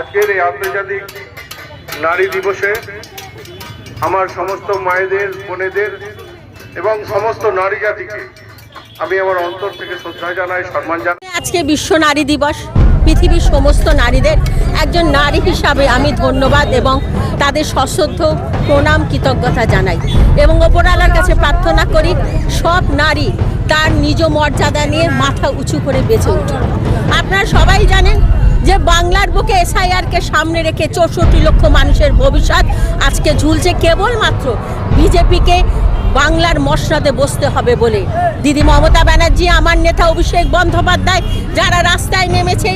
আজকের এই আন্তর্জাতিক নারী দিবসে আমার সমস্ত মায়েদের, বোনেদের এবং সমস্ত নারী জাতিকে আমি আমার অন্তর থেকে শ্রদ্ধা জানাই, সম্মান জানাই। আজকে বিশ্ব নারী দিবস। পৃথিবীর সমস্ত নারীদের একজন নারী হিসাবে আমি ধন্যবাদ এবং তাদের সশ্রদ্ধ প্রণাম, কৃতজ্ঞতা জানাই এবং ওপরওয়ালার কাছে প্রার্থনা করি সব নারী তার নিজ মর্যাদা নিয়ে মাথা উঁচু করে বেঁচে উঠুক। আপনারা সবাই জানেন যে বাংলার বুকে এসআইআরকে সামনে রেখে 64 লক্ষ মানুষের ভবিষ্যৎ আজকে ঝুলছে কেবলমাত্র বিজেপিকে বাংলার মসনদে বসতে হবে বলে। দিদি মমতা ব্যানার্জি, আমার নেতা অভিষেক বন্দ্যোপাধ্যায় যারা রাস্তায় নেমেছে,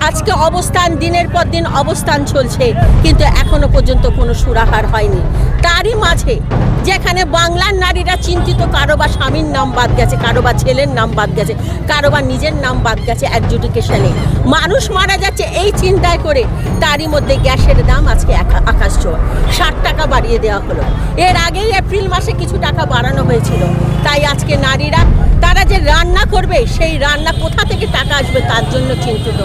আজকে অবস্থান দিনের পর দিন অবস্থান চলছে, কিন্তু এখনো পর্যন্ত কোনো সুরাহার হয়নি। তারই মাঝে যেখানে বাংলার নারীরা চিন্তিত, কারোবার স্বামীর নাম বাদ গেছে, কারোবার ছেলের নাম বাদ গেছে, কারোবার নিজের নাম বাদ গেছে অ্যাডজুডিকেশনে, মানুষ মারা যাচ্ছে এই চিন্তায় করে, তারই মধ্যে গ্যাসের দাম আজকে আকাশ ছোঁয়া, 60 টাকা বাড়িয়ে দেওয়া হলো। এর আগেই এপ্রিল মাসে কিছু টাকা বাড়ানো হয়েছিল। তাই আজকে নারীরা তারা যে রান্না করবে, সেই রান্না কোথা থেকে টাকা আসবে তার জন্য চিন্তিত।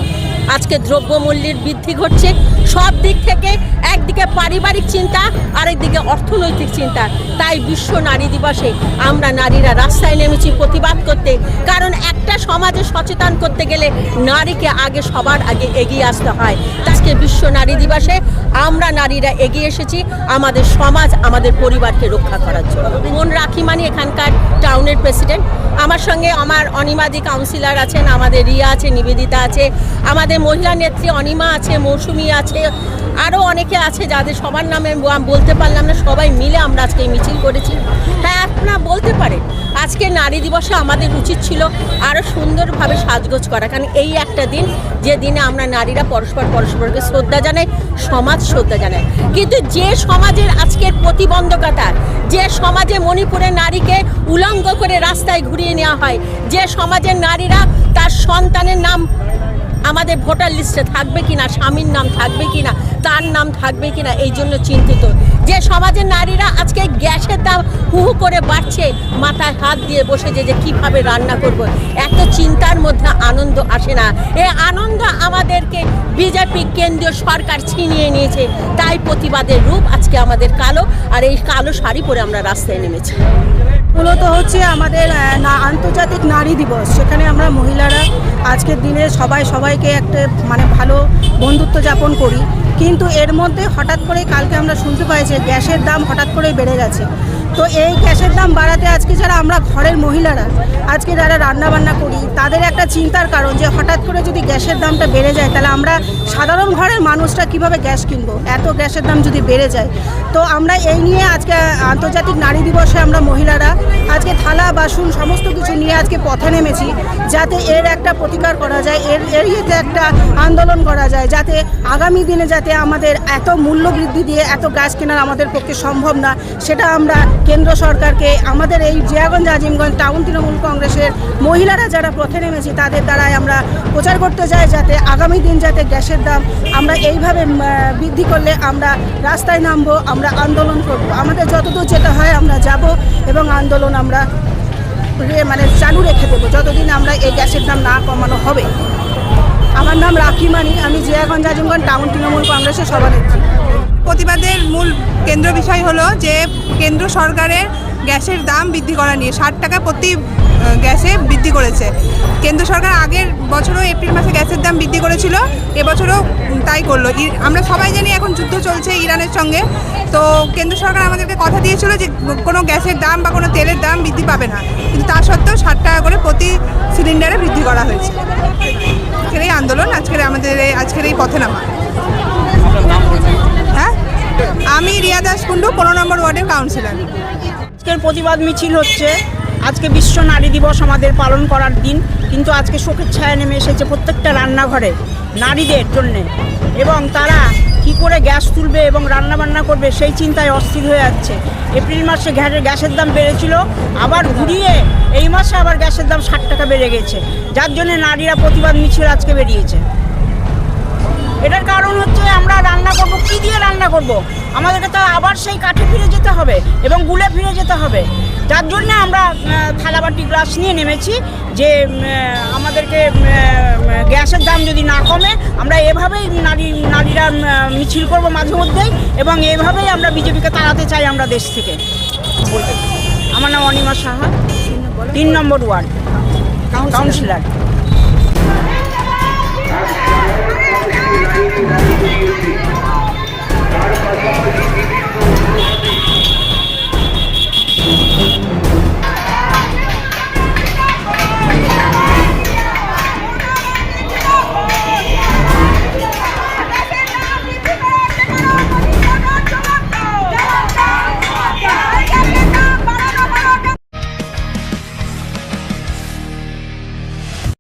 আজকে দ্রব্যমূল্যের বৃদ্ধি ঘটছে সব দিক থেকে, একদিকে পারিবারিক চিন্তা, আরেকদিকে অর্থনৈতিক চিন্তা। তাই বিশ্ব নারী দিবসে আমরা নারীরা রাস্তায় নেমেছি প্রতিবাদ করতে, কারণ একটা সমাজে সচেতন করতে গেলে নারীকে আগে সবার আগে এগিয়ে আসতে হয়। আজকে বিশ্ব নারী দিবসে আমরা নারীরা এগিয়ে এসেছি আমাদের সমাজ, আমাদের পরিবারকে রক্ষা করার জন্য। মন রাখিমানি এখানকার টাউনের প্রেসিডেন্ট, আমার সঙ্গে আমার অনিমাদি কাউন্সিলর আছেন, আমাদের রিয়া আছে, নিবেদিতা আছে, আমাদের মহিলা নেত্রী অনিমা আছে, মৌসুমি আছে, আরও অনেকে আছে যাদের সবার নামে বলতে পারলাম না। সবাই মিলে আমরা আজকে এই মিছিল করেছি। হ্যাঁ, আপনারা বলতে পারেন আজকে নারী দিবসে আমাদের উচিত ছিল আরও সুন্দরভাবে সাজগোজ করা, কারণ এই একটা দিন যে দিনে আমরা নারীরা পরস্পরকে শ্রদ্ধা জানাই, সমাজ শ্রদ্ধা জানায়। কিন্তু যে সমাজের আজকের প্রতিবন্ধকতা, যে সমাজে মণিপুরের নারীকে উলঙ্গ করে রাস্তায় ঘুরিয়ে নেওয়া হয়, যে সমাজের নারীরা তার সন্তানের নাম আমাদের ভোটার লিস্টে থাকবে কিনা, স্বামীর নাম থাকবে কিনা, তার নাম থাকবে কিনা, এই জন্য চিন্তিত। যে সমাজের নারীরা আজকে গ্যাসের দাম হু হু করে বাড়ছে, মাথায় হাত দিয়ে বসেছে যে কিভাবে রান্না করব, এত চিন্তার মধ্যে আনন্দ আসে না। এই আনন্দ আমাদেরকে বিজেপি কেন্দ্রীয় সরকার ছিনিয়ে নিয়েছে। তাই প্রতিবাদের রূপ আজকে আমাদের কালো, আর এই কালো শাড়ি পরে আমরা রাস্তায় নেমেছি। মূলত হচ্ছে আমাদের আন্তর্জাতিক নারী দিবস, সেখানে আমরা মহিলারা আজকের দিনে সবাইকে একটা ভালো বন্ধুত্ব যাপন করি। কিন্তু এর মধ্যে হঠাৎ করে কালকে আমরা শুনতে পাই যে গ্যাসের দাম হঠাৎ করেই বেড়ে গেছে। তো এই গ্যাসের দাম বাড়াতে আজকে যারা আমরা ঘরের মহিলারা আজকে যারা রান্নাবান্না করি, তাদের একটা চিন্তার কারণ যে হঠাৎ করে যদি গ্যাসের দামটা বেড়ে যায়, তাহলে আমরা সাধারণ ঘরের মানুষরা কিভাবে গ্যাস কিনবো, এত গ্যাসের দাম যদি বেড়ে যায়। তো আমরা এই নিয়ে আজকে আন্তর্জাতিক নারী দিবসে আমরা মহিলারা আজকে থালা বাসন সমস্ত কিছু নিয়ে আজকে পথে নেমেছি, যাতে এর একটা প্রতিকার করা যায়, এর ইয়েতে একটা আন্দোলন করা যায়, যাতে আগামী দিনে যাতে আমাদের এত মূল্য বৃদ্ধি দিয়ে এত গ্যাস কেনার আমাদের পক্ষে সম্ভব না, সেটা আমরা কেন্দ্র সরকারকে, আমাদের এই জিয়াগঞ্জ আজিমগঞ্জ টাউন তৃণমূল কংগ্রেসের মহিলারা যারা পথে নেমেছি তাদের দ্বারাই আমরা প্রচার করতে যাই, যাতে আগামী দিন যাতে গ্যাসের দাম আমরা এইভাবে বৃদ্ধি করলে আমরা রাস্তায় নামবো, আমরা আন্দোলন করব। আমাদের যতদূর যেতে হয় আমরা যাব এবং আন্দোলন আমরা চালু রেখে দেবো যতদিন আমরা এই গ্যাসের দাম না কমানো হবে। আমার নাম রাখিমানি, আমি জিয়াগঞ্জ আজিমগঞ্জ টাউন তৃণমূল কংগ্রেসের সভানেত্রী। প্রতিবাদের মূল কেন্দ্র বিষয় হলো যে কেন্দ্র সরকারের গ্যাসের দাম বৃদ্ধি করা নিয়ে 60 টাকা প্রতি গ্যাসে বৃদ্ধি করেছে। কেন্দ্র সরকার আগের বছরও এপ্রিল মাসে গ্যাসের দাম বৃদ্ধি করেছিল, এবছরও তাই করলো। আমরা সবাই জানি এখন যুদ্ধ চলছে ইরানের সঙ্গে, তো কেন্দ্র সরকার আমাদেরকে কথা দিয়েছিল যে কোনো গ্যাসের দাম বা কোনো তেলের দাম বৃদ্ধি পাবে না, কিন্তু তা সত্ত্বেও 60 টাকা করে প্রতি সিলিন্ডারে বৃদ্ধি করা হয়েছে। আজকের এই আন্দোলন, আজকের এই পথে নামা। হ্যাঁ, আমি রিয়া দাস কুন্ডু, 15 নম্বর ওয়ার্ডের কাউন্সিলর। আজকের প্রতিবাদ মিছিল হচ্ছে। আজকে বিশ্ব নারী দিবস আমাদের পালন করার দিন, কিন্তু আজকে শোকের ছায়া নেমে এসেছে প্রত্যেকটা রান্নাঘরে নারীদের জন্যে, এবং তারা কি করে গ্যাস তুলবে এবং রান্নাবান্না করবে সেই চিন্তায় অস্থির হয়ে যাচ্ছে। এপ্রিল মাসে গ্যাসের দাম বেড়েছিল, আবার ঘুরিয়ে এই মাসে আবার গ্যাসের দাম 60 টাকা বেড়ে গেছে, যার জন্য নারীরা প্রতিবাদ মিছিল আজকে বেরিয়েছে। এটার কারণ হচ্ছে আমরা রান্না করব, কী দিয়ে রান্না করব? আমাদেরকে তো আবার সেই কাঠে ফিরে যেতে হবে এবং গুলে ফিরে যেতে হবে। যার জন্য আমরা থালাবাটি গ্লাস নিয়ে নেমেছি যে আমাদেরকে গ্যাসের দাম যদি না কমে আমরা এভাবেই নারীরা মিছিল করব মাঝে মধ্যেই, এবং এভাবেই আমরা বিজেপিকে তাড়াতে চাই আমরা দেশ থেকে। আমার নাম অনিমা সাহা, 3 নম্বর ওয়ার্ড কাউন্সিলর। তার পাশাপাশি